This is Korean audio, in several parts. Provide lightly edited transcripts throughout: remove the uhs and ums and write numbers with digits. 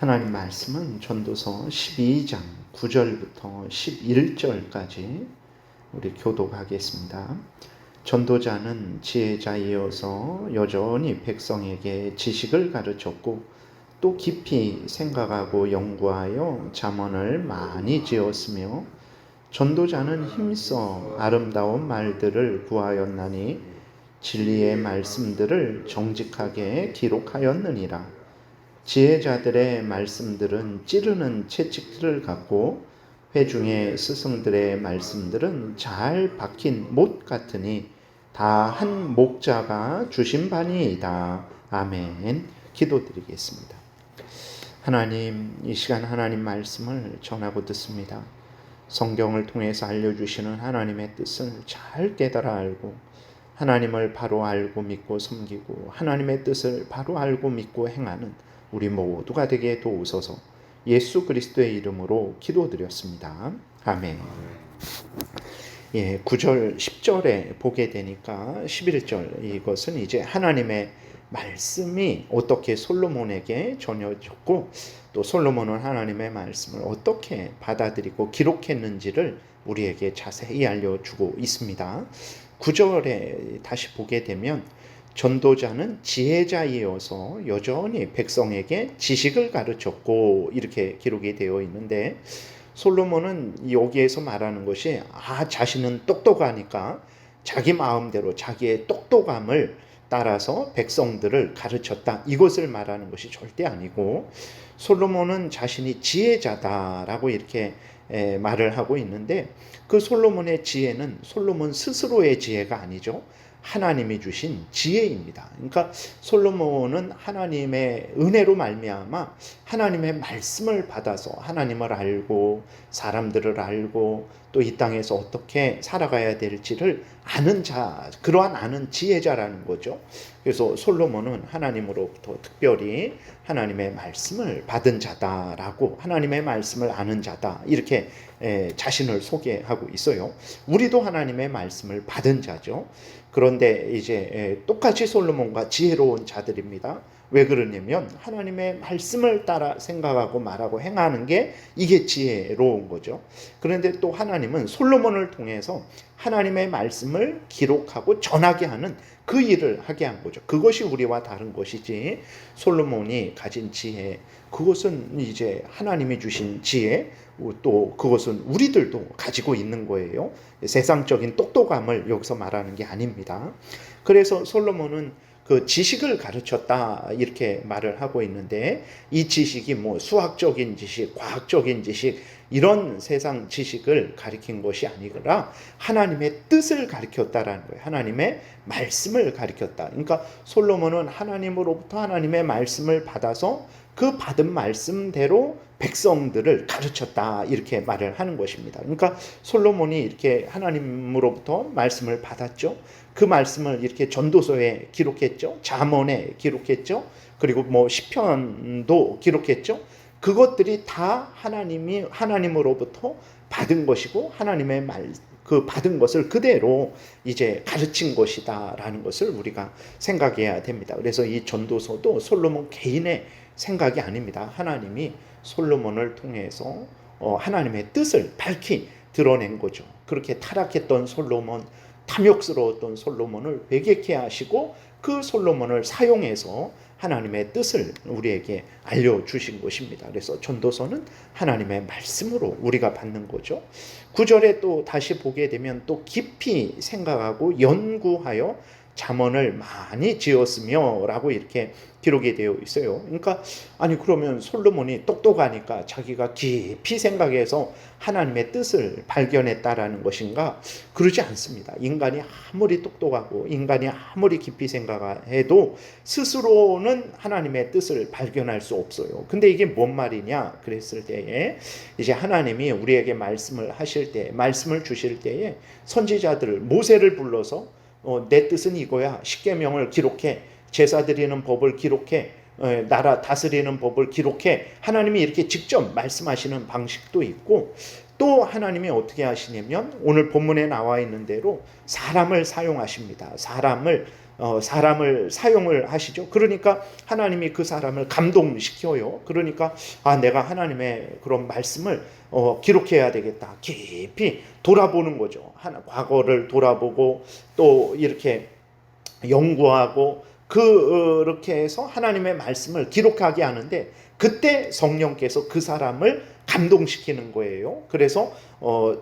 하나님 말씀은 전도서 12장 9절부터 11절까지 우리 교독하겠습니다. 전도자는 지혜자이어서 여전히 백성에게 지식을 가르쳤고 또 깊이 생각하고 연구하여 잠언을 많이 지었으며 전도자는 힘써 아름다운 말들을 구하였나니 진리의 말씀들을 정직하게 기록하였느니라. 지혜자들의 말씀들은 찌르는 채찍들을 갖고 회중의 스승들의 말씀들은 잘 박힌 못 같으니 다 한 목자가 주신 바니이다. 아멘. 기도드리겠습니다. 하나님, 이 시간 하나님 말씀을 전하고 듣습니다. 성경을 통해서 알려주시는 하나님의 뜻을 잘 깨달아 알고 하나님을 바로 알고 믿고 섬기고 하나님의 뜻을 바로 알고 믿고 행하는 우리 모두가 되게 도우소서. 예수 그리스도의 이름으로 기도드렸습니다. 아멘. 9절 10절에 보게 되니까 11절 이것은 이제 하나님의 말씀이 어떻게 솔로몬에게 전해졌고 또 솔로몬은 하나님의 말씀을 어떻게 받아들이고 기록했는지를 우리에게 자세히 알려주고 있습니다. 9절에 다시 보게 되면 전도자는 지혜자이어서 여전히 백성에게 지식을 가르쳤고 이렇게 기록이 되어 있는데 솔로몬은 여기에서 말하는 것이 자신은 똑똑하니까 자기 마음대로 자기의 똑똑함을 따라서 백성들을 가르쳤다 이것을 말하는 것이 절대 아니고 솔로몬은 자신이 지혜자다라고 이렇게 말을 하고 있는데 그 솔로몬의 지혜는 솔로몬 스스로의 지혜가 아니죠. 하나님이 주신 지혜입니다. 그러니까 솔로몬은 하나님의 은혜로 말미암아 하나님의 말씀을 받아서 하나님을 알고 사람들을 알고 또 이 땅에서 어떻게 살아가야 될지를 아는 자, 그러한 아는 지혜자라는 거죠. 그래서 솔로몬은 하나님으로부터 특별히 하나님의 말씀을 받은 자다라고 하나님의 말씀을 아는 자다 이렇게 자신을 소개하고 있어요. 우리도 하나님의 말씀을 받은 자죠. 그런데 이제 똑같이 솔로몬과 지혜로운 자들입니다. 왜 그러냐면 하나님의 말씀을 따라 생각하고 말하고 행하는 게 이게 지혜로운 거죠. 그런데 또 하나님은 솔로몬을 통해서 하나님의 말씀을 기록하고 전하게 하는 그 일을 하게 한 거죠. 그것이 우리와 다른 것이지 솔로몬이 가진 지혜 그것은 이제 하나님이 주신 지혜 또 그것은 우리들도 가지고 있는 거예요. 세상적인 똑똑함을 여기서 말하는 게 아닙니다. 그래서 솔로몬은 그 지식을 가르쳤다 이렇게 말을 하고 있는데 이 지식이 뭐 수학적인 지식, 과학적인 지식 이런 세상 지식을 가리킨 것이 아니라 하나님의 뜻을 가리켰다라는 거예요. 하나님의 말씀을 가리켰다. 그러니까 솔로몬은 하나님으로부터 하나님의 말씀을 받아서 그 받은 말씀대로 백성들을 가르쳤다 이렇게 말을 하는 것입니다. 그러니까 솔로몬이 이렇게 하나님으로부터 말씀을 받았죠. 그 말씀을 이렇게 전도서에 기록했죠. 잠언에 기록했죠. 그리고 뭐 시편도 기록했죠. 그것들이 다 하나님으로부터 받은 것이고 하나님의 그 받은 것을 그대로 이제 가르친 것이다라는 것을 우리가 생각해야 됩니다. 그래서 이 전도서도 솔로몬 개인의 생각이 아닙니다. 하나님이 솔로몬을 통해서 하나님의 뜻을 밝히 드러낸 거죠. 그렇게 타락했던 솔로몬, 탐욕스러웠던 솔로몬을 회개케 하시고 그 솔로몬을 사용해서 하나님의 뜻을 우리에게 알려주신 것입니다. 그래서 전도서는 하나님의 말씀으로 우리가 받는 거죠. 9절에 또 다시 보게 되면 또 깊이 생각하고 연구하여 잠언을 많이 지었으며 라고 이렇게 기록이 되어 있어요. 그러니까 그러면 솔로몬이 똑똑하니까 자기가 깊이 생각해서 하나님의 뜻을 발견했다라는 것인가? 그러지 않습니다. 인간이 아무리 똑똑하고 인간이 아무리 깊이 생각해도 스스로는 하나님의 뜻을 발견할 수 없어요. 근데 이게 뭔 말이냐? 그랬을 때에 이제 하나님이 우리에게 말씀을 하실 때, 말씀을 주실 때에 선지자들을 모세를 불러서 내 뜻은 이거야. 십계명을 기록해. 제사 드리는 법을 기록해. 나라 다스리는 법을 기록해. 하나님이 이렇게 직접 말씀하시는 방식도 있고 또 하나님이 어떻게 하시냐면 오늘 본문에 나와 있는 대로 사람을 사용하십니다. 사람을 사람을 사용을 하시죠. 그러니까 하나님이 그 사람을 감동시켜요. 그러니까 내가 하나님의 그런 말씀을 기록해야 되겠다. 깊이 돌아보는 거죠. 과거를 돌아보고 또 이렇게 연구하고 그렇게 해서 하나님의 말씀을 기록하게 하는데, 그때 성령께서 그 사람을 감동시키는 거예요. 그래서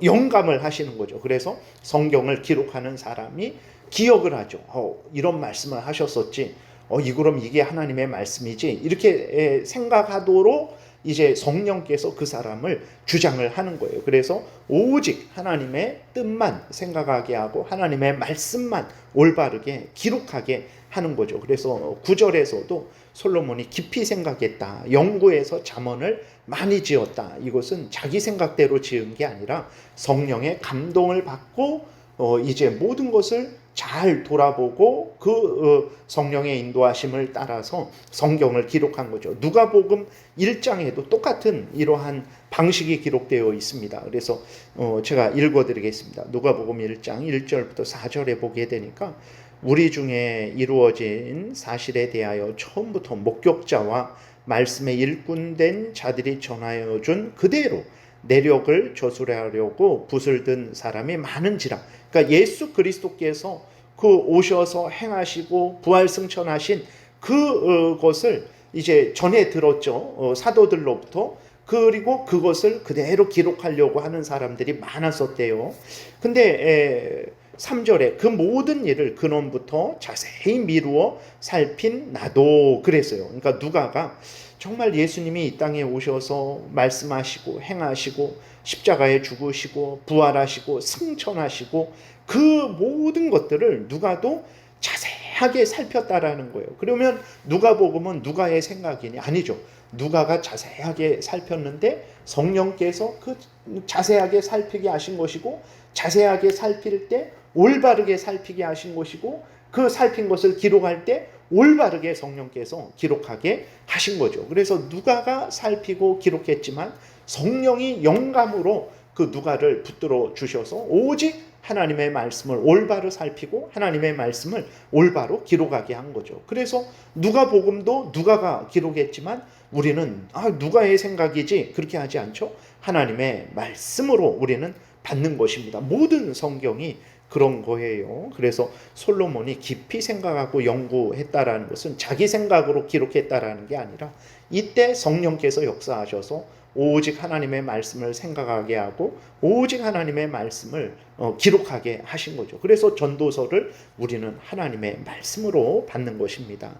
영감을 하시는 거죠. 그래서 성경을 기록하는 사람이 기억을 하죠. 이런 말씀을 하셨었지. 그럼 이게 하나님의 말씀이지. 이렇게 생각하도록 이제 성령께서 그 사람을 주장을 하는 거예요. 그래서 오직 하나님의 뜻만 생각하게 하고 하나님의 말씀만 올바르게 기록하게 하는 거죠. 그래서 9절에서도 솔로몬이 깊이 생각했다, 연구해서 잠언을 많이 지었다. 이것은 자기 생각대로 지은 게 아니라 성령의 감동을 받고 이제 모든 것을 잘 돌아보고 그 성령의 인도하심을 따라서 성경을 기록한 거죠. 누가복음 1장에도 똑같은 이러한 방식이 기록되어 있습니다. 그래서 제가 읽어드리겠습니다. 누가복음 1장 1절부터 4절에 보게 되니까, 우리 중에 이루어진 사실에 대하여 처음부터 목격자와 말씀의 일꾼된 자들이 전하여 준 그대로 내력을 저술하려고 붓을 든 사람이 많은지라. 그러니까 예수 그리스도께서 그 오셔서 행하시고 부활승천하신 그것을 이제 전해 들었죠. 사도들로부터. 그리고 그것을 그대로 기록하려고 하는 사람들이 많았었대요. 근데 3절에 그 모든 일을 근원부터 자세히 미루어 살핀 나도 그랬어요. 그러니까 누가가 정말 예수님이 이 땅에 오셔서 말씀하시고 행하시고 십자가에 죽으시고 부활하시고 승천하시고 그 모든 것들을 누가도 자세하게 살폈다라는 거예요. 그러면 누가복음은 누가의 생각이니? 아니죠. 누가가 자세하게 살폈는데 성령께서 그 자세하게 살피게 하신 것이고, 자세하게 살필 때 올바르게 살피게 하신 것이고, 그 살핀 것을 기록할 때 올바르게 성령께서 기록하게 하신 거죠. 그래서 누가가 살피고 기록했지만 성령이 영감으로 그 누가를 붙들어 주셔서 오직 하나님의 말씀을 올바로 살피고 하나님의 말씀을 올바로 기록하게 한 거죠. 그래서 누가복음도 누가가 기록했지만 우리는 누가의 생각이지 그렇게 하지 않죠. 하나님의 말씀으로 우리는 받는 것입니다. 모든 성경이 그런 거예요. 그래서 솔로몬이 깊이 생각하고 연구했다라는 것은 자기 생각으로 기록했다라는 게 아니라 이때 성령께서 역사하셔서 오직 하나님의 말씀을 생각하게 하고 오직 하나님의 말씀을 기록하게 하신 거죠. 그래서 전도서를 우리는 하나님의 말씀으로 받는 것입니다.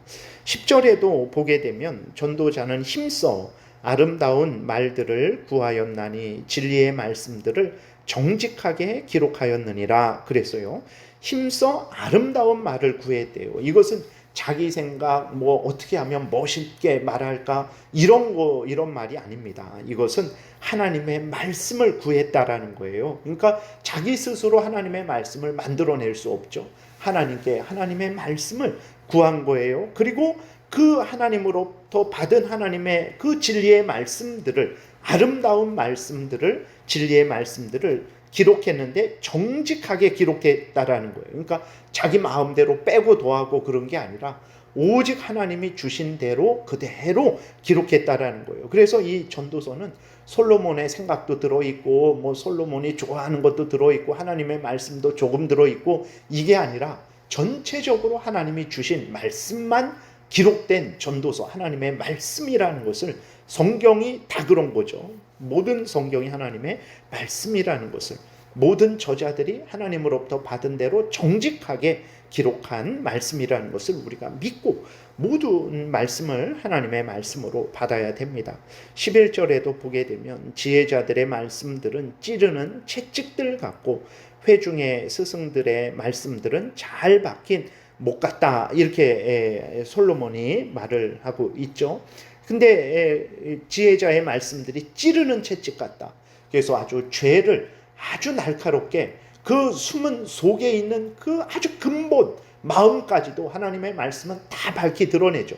10절에도 보게 되면 전도자는 힘써 아름다운 말들을 구하였나니 진리의 말씀들을 정직하게 기록하였느니라 그랬어요. 힘써 아름다운 말을 구했대요. 이것은 자기 생각, 어떻게 하면 멋있게 말할까, 이런 말이 아닙니다. 이것은 하나님의 말씀을 구했다라는 거예요. 그러니까 자기 스스로 하나님의 말씀을 만들어낼 수 없죠. 하나님께 하나님의 말씀을 구한 거예요. 그리고 그 하나님으로부터 받은 하나님의 그 진리의 말씀들을, 아름다운 말씀들을, 진리의 말씀들을 기록했는데 정직하게 기록했다라는 거예요. 그러니까 자기 마음대로 빼고 더하고 그런 게 아니라 오직 하나님이 주신 대로 그대로 기록했다라는 거예요. 그래서 이 전도서는 솔로몬의 생각도 들어있고 솔로몬이 좋아하는 것도 들어있고 하나님의 말씀도 조금 들어있고, 이게 아니라 전체적으로 하나님이 주신 말씀만 기록된 전도서, 하나님의 말씀이라는 것을, 성경이 다 그런 거죠. 모든 성경이 하나님의 말씀이라는 것을 모든 저자들이 하나님으로부터 받은 대로 정직하게 기록한 말씀이라는 것을 우리가 믿고 모든 말씀을 하나님의 말씀으로 받아야 됩니다. 11절에도 보게 되면 지혜자들의 말씀들은 찌르는 채찍들 같고 회중의 스승들의 말씀들은 잘 박힌 못 같다, 이렇게 솔로몬이 말을 하고 있죠. 근데 지혜자의 말씀들이 찌르는 채찍 같다. 그래서 아주 죄를 아주 날카롭게 그 숨은 속에 있는 그 아주 근본 마음까지도 하나님의 말씀은 다 밝히 드러내죠.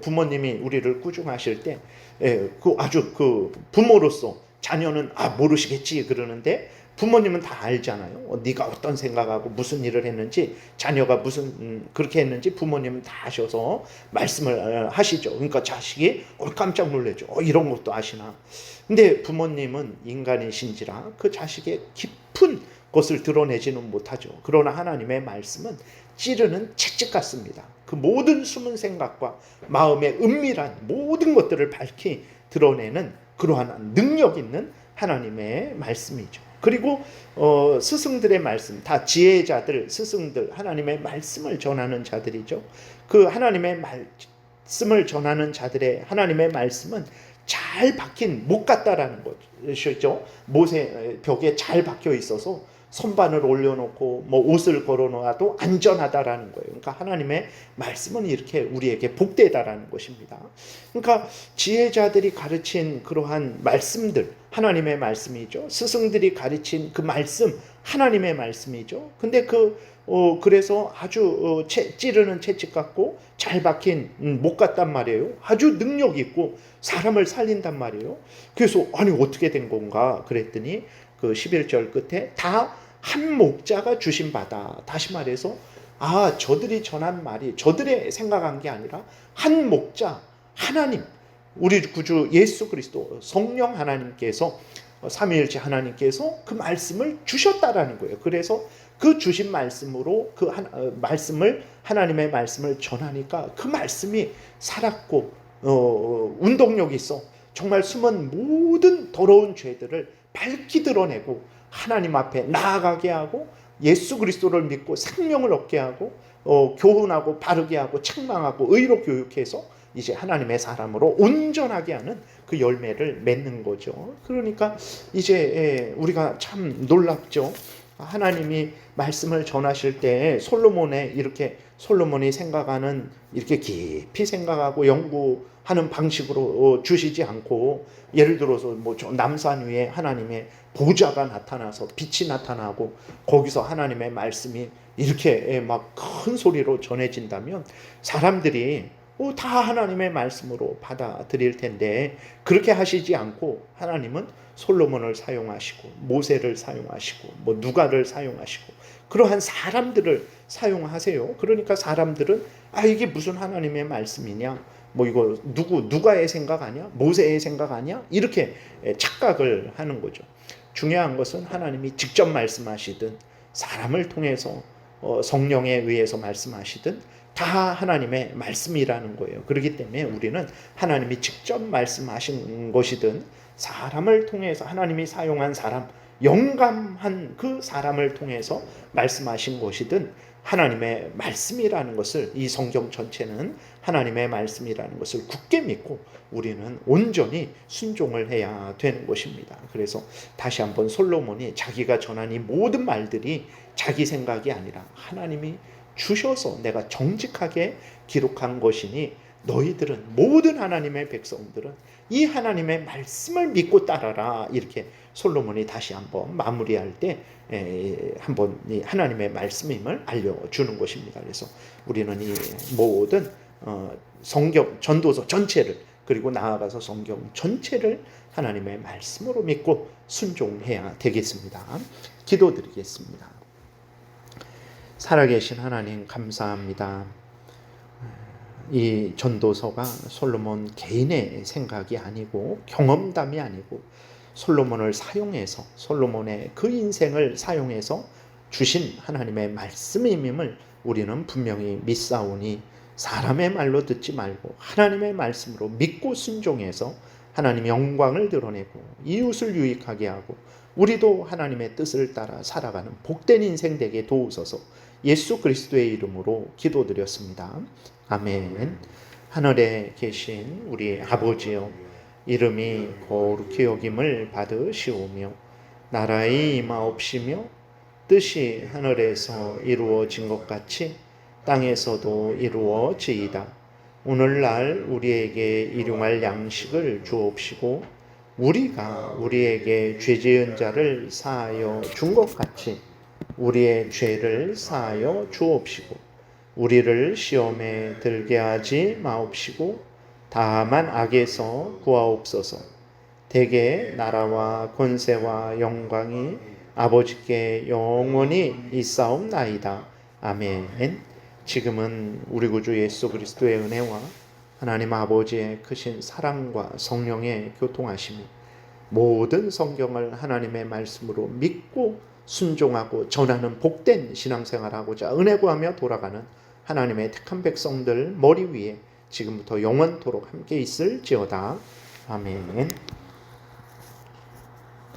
부모님이 우리를 꾸중하실 때 아주 그 부모로서 자녀는 모르시겠지 그러는데 부모님은 다 알잖아요. 네가 어떤 생각하고 무슨 일을 했는지, 자녀가 무슨 그렇게 했는지 부모님은 다 아셔서 말씀을 하시죠. 그러니까 자식이 깜짝 놀라죠. 이런 것도 아시나. 근데 부모님은 인간이신지라 그 자식의 깊은 것을 드러내지는 못하죠. 그러나 하나님의 말씀은 찌르는 채찍 같습니다. 그 모든 숨은 생각과 마음의 은밀한 모든 것들을 밝히 드러내는 그러한 능력 있는 하나님의 말씀이죠. 그리고 스승들의 말씀, 다 지혜자들, 스승들, 하나님의 말씀을 전하는 자들이죠. 그 하나님의 말씀을 전하는 자들의 하나님의 말씀은 잘 박힌 못 같다라는 것이죠. 못의 벽에 잘 박혀 있어서 선반을 올려놓고 뭐 옷을 걸어놓아도 안전하다라는 거예요. 그러니까 하나님의 말씀은 이렇게 우리에게 복되다라는 것입니다. 그러니까 지혜자들이 가르친 그러한 말씀들, 하나님의 말씀이죠. 스승들이 가르친 그 말씀, 하나님의 말씀이죠. 근데 그래서 아주 찌르는 채찍 같고 잘 박힌 못 같단 말이에요. 아주 능력 있고 사람을 살린단 말이에요. 그래서 아니 어떻게 된 건가 그랬더니 그 11절 끝에 다 한 목자가 주신 바다. 다시 말해서 저들이 전한 말이 저들의 생각한 게 아니라 한 목자, 하나님, 우리 구주 예수 그리스도 성령 하나님께서 삼위일체 하나님께서 그 말씀을 주셨다라는 거예요. 그래서 그 주신 말씀으로 말씀을 하나님의 말씀을 전하니까 그 말씀이 살았고 운동력이 있어 정말 숨은 모든 더러운 죄들을 밝히 드러내고 하나님 앞에 나아가게 하고 예수 그리스도를 믿고 생명을 얻게 하고 교훈하고 바르게 하고 책망하고 의로 교육해서 이제 하나님의 사람으로 온전하게 하는 그 열매를 맺는 거죠. 그러니까 이제 우리가 참 놀랍죠. 하나님이 말씀을 전하실 때 솔로몬이 생각하는 이렇게 깊이 생각하고 연구하는 방식으로 주시지 않고 예를 들어서 뭐 남산 위에 하나님의 보좌가 나타나서 빛이 나타나고 거기서 하나님의 말씀이 이렇게 막 큰 소리로 전해진다면 사람들이 다 하나님의 말씀으로 받아들일 텐데 그렇게 하시지 않고 하나님은 솔로몬을 사용하시고 모세를 사용하시고 뭐 누가를 사용하시고 그러한 사람들을 사용하세요. 그러니까 사람들은 이게 무슨 하나님의 말씀이냐, 뭐 이거 누가의 생각 아니야, 모세의 생각 아니야, 이렇게 착각을 하는 거죠. 중요한 것은 하나님이 직접 말씀하시든 사람을 통해서 성령에 의해서 말씀하시든 다 하나님의 말씀이라는 거예요. 그렇기 때문에 우리는 하나님이 직접 말씀하신 것이든 사람을 통해서 하나님이 사용한 사람, 영감한 그 사람을 통해서 말씀하신 것이든 하나님의 말씀이라는 것을, 이 성경 전체는 하나님의 말씀이라는 것을 굳게 믿고 우리는 온전히 순종을 해야 되는 것입니다. 그래서 다시 한번 솔로몬이 자기가 전한 이 모든 말들이 자기 생각이 아니라 하나님이 주셔서 내가 정직하게 기록한 것이니 너희들은, 모든 하나님의 백성들은 이 하나님의 말씀을 믿고 따라라. 이렇게 솔로몬이 다시 한번 마무리할 때 한번 이 하나님의 말씀임을 알려주는 것입니다. 그래서 우리는 이 모든 성경 전도서 전체를, 그리고 나아가서 성경 전체를 하나님의 말씀으로 믿고 순종해야 되겠습니다. 기도드리겠습니다. 살아계신 하나님 감사합니다. 이 전도서가 솔로몬 개인의 생각이 아니고 경험담이 아니고 솔로몬을 사용해서, 솔로몬의 그 인생을 사용해서 주신 하나님의 말씀임을 우리는 분명히 믿사오니 사람의 말로 듣지 말고 하나님의 말씀으로 믿고 순종해서 하나님의 영광을 드러내고 이웃을 유익하게 하고 우리도 하나님의 뜻을 따라 살아가는 복된 인생 되게 도우소서. 예수 그리스도의 이름으로 기도드렸습니다. 아멘. 하늘에 계신 우리 아버지여, 이름이 거룩히 여김을 받으시오며 나라의 임하옵시며 뜻이 하늘에서 이루어진 것 같이 땅에서도 이루어지이다. 오늘날 우리에게 일용할 양식을 주옵시고 우리가 우리에게 죄 지은 자를 사하여 준 것 같이 우리의 죄를 사하여 주옵시고 우리를 시험에 들게 하지 마옵시고 다만 악에서 구하옵소서. 대개 나라와 권세와 영광이 아버지께 영원히 있사옵나이다. 아멘. 지금은 우리 구주 예수 그리스도의 은혜와 하나님 아버지의 크신 사랑과 성령의 교통하심이 모든 성경을 하나님의 말씀으로 믿고 순종하고 전하는 복된 신앙생활하고자 은혜 구하며 돌아가는 하나님의 택한 백성들 머리 위에 지금부터 영원토록 함께 있을지어다. 아멘.